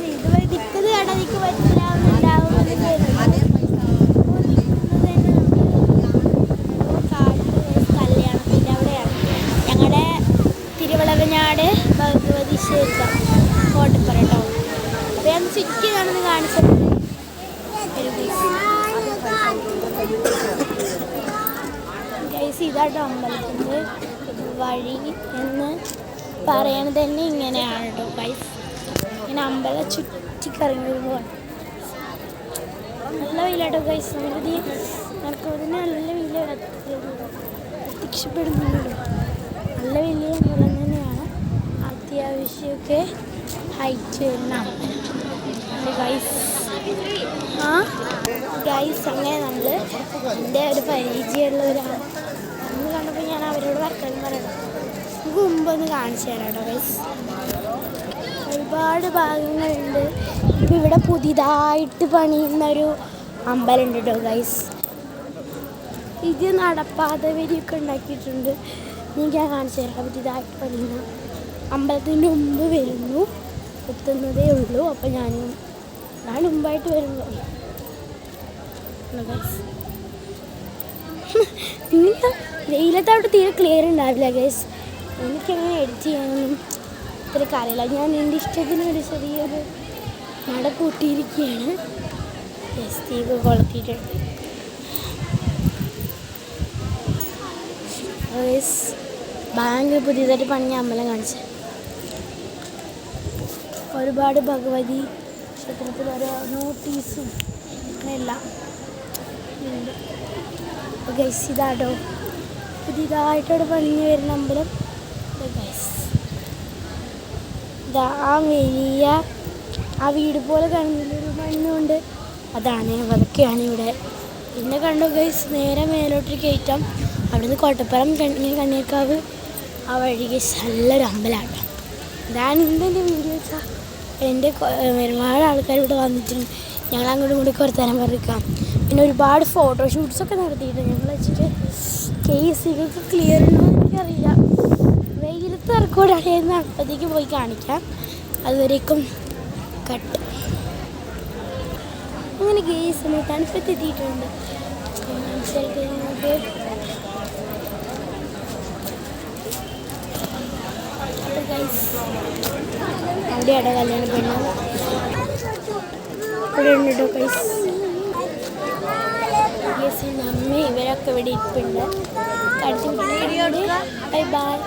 ഇതുവരെ ദിക്കത് കടതിക്ക് പറ്റില്ലാവുന്നുണ്ടാവും കല്യാണത്തിൻ്റെ അവിടെയാണ് ഞങ്ങളുടെ തിരുവളവനാട് ഭഗവതി ക്ഷേത്രം കോട്ടപ്പുറ കേട്ടോ. അപ്പോൾ ഞാൻ ചുറ്റി കാണുന്നത് കാണിച്ചത് ഇതാട്ടോ അമ്പലത്തിൻ്റെ വഴി എന്ന് പറയണത് തന്നെ ഇങ്ങനെയാണ് കേട്ടോ ഗൈസ്. ഇങ്ങനെ അമ്പലം ചുറ്റിക്കറങ്ങിയത് പോലെ നല്ല വെയിലാട്ടോ ഗൈസ്. സമൃദ്ധി നടക്കുമ്പോൾ നല്ല വെയിൽ പ്രത്യക്ഷപ്പെടുന്നുണ്ട്. നല്ല വലിയ അമ്പലം തന്നെയാണ്. അത്യാവശ്യമൊക്കെ ഹൈറ്റ് വരുന്ന അമ്പലം ഗൈസ്. ഗൈസ് അങ്ങനെ നമ്മൾ എൻ്റെ ഒരു പരിചയമുള്ളവരാണ് അന്ന് കണ്ടപ്പോൾ ഞാൻ അവരോട് വർത്തമാനം പറയണം. നമുക്ക് മുമ്പൊന്ന് കാണിച്ചു തരാം കേട്ടോ ഗൈസ്. ഒരുപാട് ഭാഗങ്ങളുണ്ട്. ഇപ്പം ഇവിടെ പുതിയതായിട്ട് പണിയുന്നൊരു അമ്പലമുണ്ട് കേട്ടോ ഗൈസ്. ഇത് നടപ്പാത വരിയൊക്കെ ഉണ്ടാക്കിയിട്ടുണ്ട്. എനിക്ക് ഞാൻ കാണിച്ചു തരാം. പുതിയതായിട്ട് പണിയുന്ന അമ്പലത്തിൻ്റെ മുമ്പ് വരുന്നു, എത്തുന്നതേ ഉള്ളൂ. അപ്പം ഞാൻ മുമ്പായിട്ട് വരുമ്പോൾ പിന്നെ വെയിലത്തോട്ട് തീരെ ക്ലിയർ ഉണ്ടാവില്ല ഗൈസ്. എനിക്കങ്ങനെ എഡിറ്റ് ചെയ്യാനൊന്നും ഇത്രയ്ക്ക് അറിയില്ല. ഞാൻ എൻ്റെ ഇഷ്ടത്തിന് ഒരു ചെറിയൊരു നട കൂട്ടിയിരിക്കുകയാണ്. തീക്ക് കൊളുത്തിയിട്ടുണ്ട് ഗൈസ്. ബാങ്ക് പുതിയതായിട്ട് പണിഞ്ഞ അമ്പലം കാണിച്ചു. ഒരുപാട് ഭഗവതി ക്ഷേത്രത്തിൽ ഓരോ നോട്ടീസും എല്ലാം ഉണ്ട്. ഗൈസ് ഇതാട്ടോ പുതിയതായിട്ടവിടെ പണിഞ്ഞ് വരുന്ന അമ്പലം ഗൈസ്. ഇതാ ആ വലിയ ആ വീട് പോലെ കാണുന്നൊരു മണ്ണുണ്ട്, അതാണ് അതൊക്കെയാണ് ഇവിടെ. പിന്നെ കണ്ടു ഗൈസ് നേരെ മേലോട്ടൊരു കയറ്റം. അവിടുന്ന് കോട്ടപ്പുറം ഇങ്ങനെ കണ്ണീർക്കാവ് ആ വഴി ഗൈസ് നല്ലൊരു അമ്പലമാണ്. ഇതാണ് എൻ്റെ വീഡിയോ വെച്ചാൽ എൻ്റെ ഒരുപാട് ആൾക്കാർ ഇവിടെ വന്നിട്ടുണ്ട്. ഞങ്ങൾ അങ്ങോട്ടും ഇങ്ങോട്ടും കുറച്ച് നേരം പറഞ്ഞിരിക്കാം. പിന്നെ ഒരുപാട് ഫോട്ടോഷൂട്ട്സൊക്കെ നടത്തിയിട്ടുണ്ട് ഞങ്ങൾ വെച്ചിട്ട്. കേസിലൊക്കെ ക്ലിയർ ഉണ്ടോ എനിക്കറിയില്ല. വെയിലത്ത് റെക്കോർഡായിരുന്നു. അപ്പോഴത്തേക്ക് പോയി കാണിക്കാം. അതുവരേക്കും കട്ട്. അങ്ങനെ കേസ് തണുപ്പത്ത് എത്തിയിട്ടുണ്ട്. ഞങ്ങൾക്ക് അവിടെയാണ് കല്യാണ പെണ്ണ്. ഇവിടെ ഉണ്ട് കേട്ടോ ഗൈസ്. അമ്മ ഇവരൊക്കെ ഇവിടെ ഇരിപ്പുണ്ട്. അടുത്ത വീഡിയോ ബൈ ബൈ.